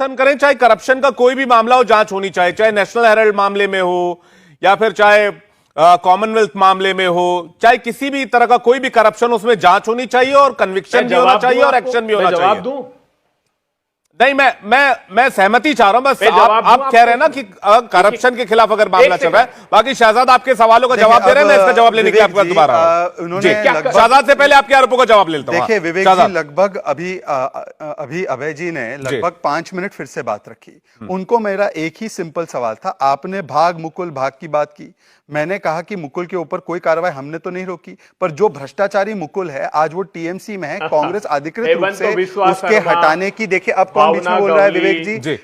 करें, चाहे करप्शन का कोई भी मामला हो, जांच होनी चाहिए, चाहे नेशनल हेराल्ड मामले में हो या फिर चाहे कॉमनवेल्थ मामले में हो, चाहे किसी भी तरह का कोई भी करप्शन, उसमें जांच होनी चाहिए और कन्विक्शन भी होना चाहिए और एक्शन भी होना चाहिए। जवाब दूं? नहीं, मैं सहमति चाह रहा हूं, बस आप कह रहे हैं ना कि करप्शन के खिलाफ अगर मामला चल रहा है। बाकी शहजाद आपके सवालों का जवाब दे रहे हैं, मैं इसका जवाब लेने के लिए आपका दोबारा शहजाद से पहले आपके आरोपों का जवाब लेता हूं। देखिए विवेक जी, लगभग अभी अभय जी ने लगभग 5 मिनट फिर से बात रखी। उनको मेरा एक ही सिंपल सवाल था, आपने भाग मुकुल भाग की बात की, मैंने कहा कि मुकुल के ऊपर कोई कार्रवाई हमने तो नहीं रोकी, पर जो भ्रष्टाचारी मुकुल है आज वो टीएमसी में है, कांग्रेस अधिकृत रूप से उसके हटाने की, देखिए अब कौन बीच में बोल रहा है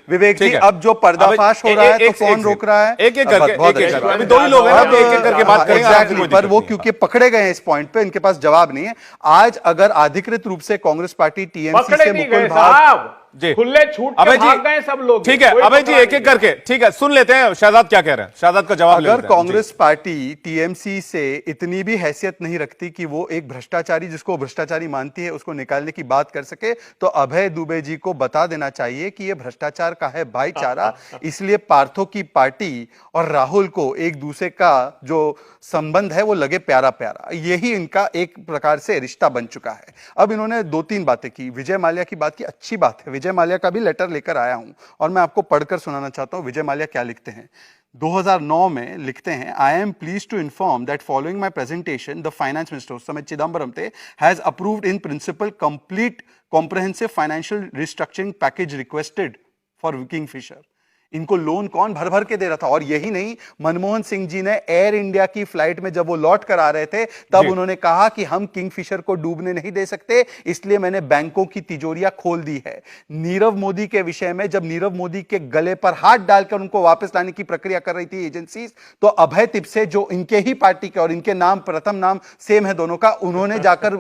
विवेक जी अब जो पर्दाफाश हो रहा है तो कौन रोक रहा है? एक एक करके अभी दो ही लोग हैं, एक एक करके बात करेंगे। पर वो क्योंकि पकड़े गए हैं इस पॉइंट पे, इनके पास जवाब नहीं है। आज अगर अधिकृत रूप से कांग्रेस पार्टी टीएमसी से मुकुल भाग खुले छूट के भाग गए सब लोग। ठीक है अभय जी, एक एक करके ठीक है सुन लेते हैं शहजाद क्या कह रहे हैं, शहजाद का जवाब। अगर कांग्रेस पार्टी टीएमसी से इतनी भी हैसियत नहीं रखती कि वो एक भ्रष्टाचारी, जिसको भ्रष्टाचारी मानती है, उसको निकालने की बात कर सके, तो अभय दुबे जी को बता देना चाहिए कि ये भ्रष्टाचार का है भाईचारा। इसलिए पार्थो की पार्टी और राहुल को एक दूसरे का जो संबंध है वो लगे प्यारा प्यारा, यही इनका एक प्रकार से रिश्ता बन चुका है। अब इन्होंने 2-3 बातें की, विजय माल्या की बात की, अच्छी बात है। विजय माल्या का भी लेटर लेकर आया हूं और मैं आपको पढ़कर सुनाना चाहता हूं विजय माल्या क्या लिखते हैं। 2009 में लिखते हैं, I am please to inform that following my presentation the finance minister, उस समय चिदम्बरम थे, has approved in principle complete comprehensive financial restructuring package requested for Kingfisher. इनको लोन कौन भर भर के दे रहा था? और यही नहीं, मनमोहन सिंह जी ने एयर इंडिया की फ्लाइट में जब वो लौट कर आ रहे थे तब उन्होंने कहा कि हम किंगफिशर को डूबने नहीं दे सकते, इसलिए मैंने बैंकों की तिजोरियां खोल दी है। नीरव मोदी के विषय में जब नीरव मोदी के गले पर हाथ डालकर उनको वापस लाने की प्रक्रिया कर रही थी एजेंसीज, तो अभय तिपसे जो इनके ही पार्टी के और इनके नाम प्रथम नाम सेम है दोनों का, उन्होंने जाकर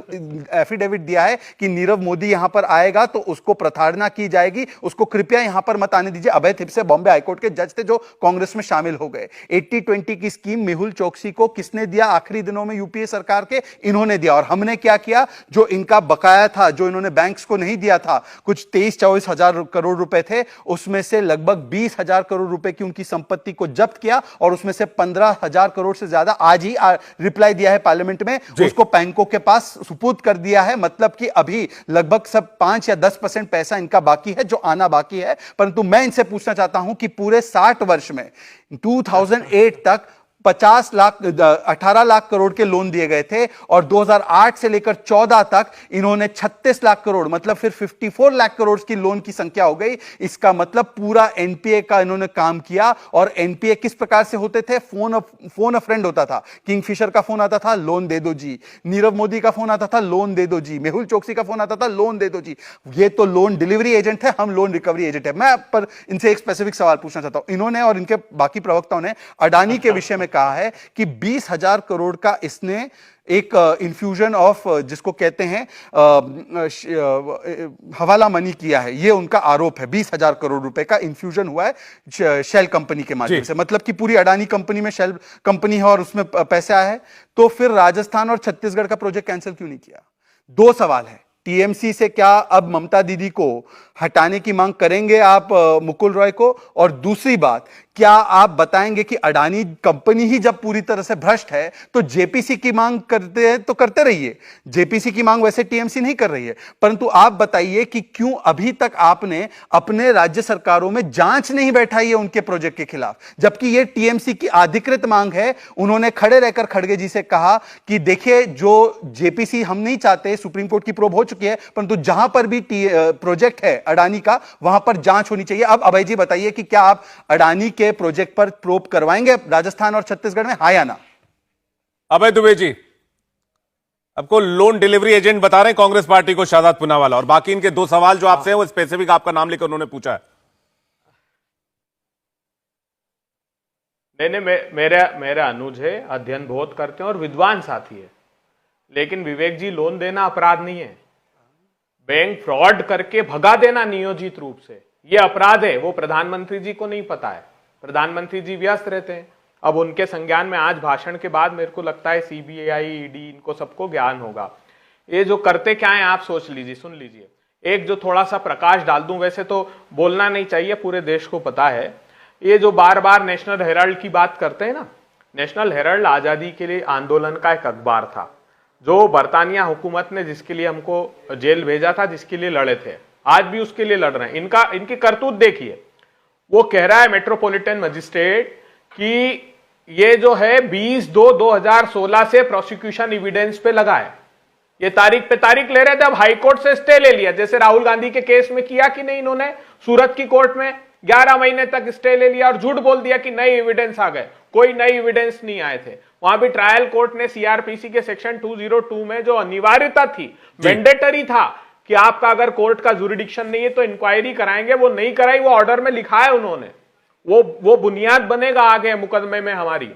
एफिडेविट दिया है कि नीरव मोदी यहां पर आएगा तो उसको प्रताड़ना की जाएगी, उसको कृपया यहां पर मत आने दीजिए। अभय तिपसे बॉम्बे हाईकोर्ट के जज थे जो कांग्रेस में शामिल हो गए। 80-20 की स्कीम मेहुल चोकसी को किसने दिया आखिरी दिनों में यूपीए सरकार के? इन्होंने दिया। और हमने क्या किया, जो इनका बकाया था, जो इन्होंने बैंक्स को नहीं दिया था, कुछ 23-24 हजार करोड़ रुपए थे, उसमें से लगभग 20 हजार करोड़ रुपए की उनकी संपत्ति को जब्त किया और उसमें से 15 हजार करोड़ से ज्यादा आज ही रिप्लाई दिया है पार्लियामेंट में, उसको बैंकों के पास सुपुर्द कर दिया है। मतलब कि अभी लगभग सब 5 या 10% पैसा इनका बाकी है जो आना बाकी है। परंतु मैं इनसे पूछना चाहता हूं कि पूरे 60 वर्ष में 2008 तक 18 लाख करोड़ के लोन दिए गए थे और 2008 से लेकर 14 तक इन्होंने 36 लाख करोड़, मतलब फिर 54 लाख करोड़ की लोन की संख्या हो गई। इसका मतलब पूरा एनपीए का इन्होंने काम किया। और एनपीए किस प्रकार से होते थे? फोन अ फ्रेंड होता था। किंगफिशर का फोन आता था, लोन दे दो जी। नीरव मोदी का फोन आता था, लोन दे दो जी। मेहुल चोकसी का फोन आता था, लोन दे दो जी। ये तो लोन डिलीवरी एजेंट है, हम लोन रिकवरी एजेंट है। मैं पर इनसे एक स्पेसिफिक सवाल पूछना चाहता हूं। इन्होंने और इनके बाकी प्रवक्ताओं ने अडानी के विषय में कहा है कि 20,000 करोड़ का इसने एक इन्फ्यूजन ऑफ, जिसको कहते हैं हवाला मनी किया है, यह उनका आरोप है। 20,000 करोड़ रुपए का इन्फ्यूजन हुआ है शेल कंपनी के माध्यम से। मतलब कि पूरी अडानी कंपनी में शेल कंपनी है और उसमें पैसे आए हैं। तो फिर राजस्थान और छत्तीसगढ़ का प्रोजेक्ट कैंसिल क्यों नहीं किया? 2 सवाल है। टीएमसी से क्या अब ममता दीदी को हटाने की मांग करेंगे आप मुकुल रॉय को? और दूसरी बात, क्या आप बताएंगे कि अडानी कंपनी ही जब पूरी तरह से भ्रष्ट है तो जेपीसी की मांग करते हैं तो करते रहिए। जेपीसी की मांग वैसे टीएमसी नहीं कर रही है, परंतु आप बताइए कि क्यों अभी तक आपने अपने राज्य सरकारों में जांच नहीं बैठाई है उनके प्रोजेक्ट के खिलाफ, जबकि यह टीएमसी की अधिकृत मांग है। उन्होंने खड़े रहकर खड़गे जी से कहा कि देखिए, जो जेपीसी हम नहीं चाहते, सुप्रीम कोर्ट की प्रोब हो चुकी है, परंतु जहां पर भी प्रोजेक्ट है अडानी का, वहां पर जांच होनी चाहिए। अब अभय जी बताइए कि क्या आप अडानी के प्रोजेक्ट पर प्रोब करवाएंगे राजस्थान और छत्तीसगढ़ में, हां या ना? अभय दुबे जी, आपको लोन डिलीवरी एजेंट बता रहे हैं कांग्रेस पार्टी को शहजाद पूनावाला, और बाकी इनके 2 सवाल जो आपसे हैं वो स्पेसिफिक आपका नाम लेकर उन्होंने पूछा है। नहीं, मेरा अनुज है, अध्ययन बहुत करते हैं और विद्वान साथी है। लेकिन विवेक जी, लोन देना अपराध नहीं है। बैंक फ्रॉड करके भगा देना नियोजित रूप से, यह अपराध है। वो प्रधानमंत्री जी को नहीं पता है, प्रधानमंत्री जी व्यस्त रहते हैं। अब उनके संज्ञान में आज भाषण के बाद मेरे को लगता है सीबीआई, ईडी, इनको सबको ज्ञान होगा। ये जो करते क्या है आप सोच लीजिए, सुन लीजिए। एक जो थोड़ा सा प्रकाश डाल दूं, वैसे तो बोलना नहीं चाहिए, पूरे देश को पता है। ये जो बार बार नेशनल हेराल्ड की बात करते हैं ना, नेशनल हेराल्ड आजादी के लिए आंदोलन का एक अखबार था, जो बरतानिया हुकूमत ने जिसके लिए हमको जेल भेजा था, जिसके लिए लड़े थे, आज भी उसके लिए लड़ रहे हैं। इनकी करतूत देखिए। वो कह रहा है मेट्रोपॉलिटन मजिस्ट्रेट कि ये जो है 20/2/2016 से प्रोसिक्यूशन एविडेंस पे लगा है। ये तारीख पे तारीख ले रहे थे, अब हाईकोर्ट से स्टे ले लिया, जैसे राहुल गांधी के केस में किया कि नहीं इन्होंने, सूरत की कोर्ट में 11 महीने तक स्टे ले लिया और झूठ बोल दिया कि नई एविडेंस आ गए। कोई नई एविडेंस नहीं आए थे। वहां भी ट्रायल कोर्ट ने सीआरपीसी के सेक्शन 202 में जो अनिवार्यता थी, मैंडेटरी था कि आपका अगर कोर्ट का जुरिडिक्शन नहीं है तो इंक्वायरी कराएंगे, वो नहीं कराई, वो ऑर्डर में लिखा है उन्होंने, वो बुनियाद बनेगा आगे मुकदमे में हमारी।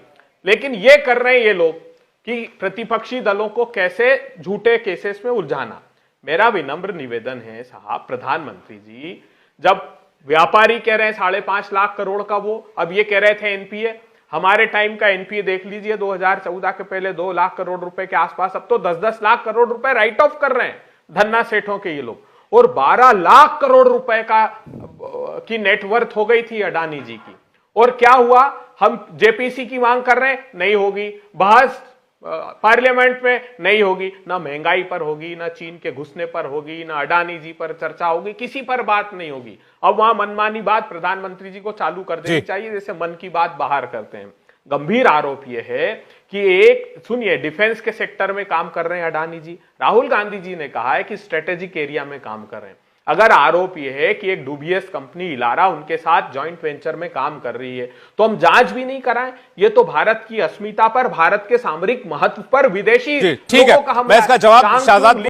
लेकिन ये कर रहे हैं ये लोग कि प्रतिपक्षी दलों को कैसे झूठे केसेस में उलझाना। मेरा विनम्र निवेदन है साहब प्रधानमंत्री जी, जब व्यापारी कह रहे हैं 5.5 लाख करोड़ का, वो अब ये कह रहे थे एनपीए, हमारे टाइम का एनपीए देख लीजिए 2014 के पहले 2 लाख करोड़ रुपए के आसपास, अब तो 10-10 लाख करोड़ रुपए राइट ऑफ कर रहे हैं धन्ना सेठों के ये लोग, और 12 लाख करोड़ रुपए की नेटवर्थ हो गई थी अडानी जी की। और क्या हुआ, हम जेपीसी की मांग कर रहे हैं, नहीं होगी, बहस पार्लियामेंट में नहीं होगी, ना महंगाई पर होगी, ना चीन के घुसने पर होगी, ना अडानी जी पर चर्चा होगी, किसी पर बात नहीं होगी। अब वहां मनमानी बात प्रधानमंत्री जी को चालू कर देनी चाहिए, जैसे मन की बात बाहर करते हैं। गंभीर आरोप यह है कि सुनिए, डिफेंस के सेक्टर में काम कर रहे हैं अडानी जी, राहुल गांधी जी ने कहा है कि स्ट्रेटेजिक एरिया में काम कर रहे हैं। अगर आरोप यह है कि एक डूबियस कंपनी इलारा उनके साथ जॉइंट वेंचर में काम कर रही है, तो हम जांच भी नहीं कराएं? ये तो भारत की अस्मिता पर, भारत के सामरिक महत्व पर विदेशी ठीक है, मैं इसका जवाब शहजाद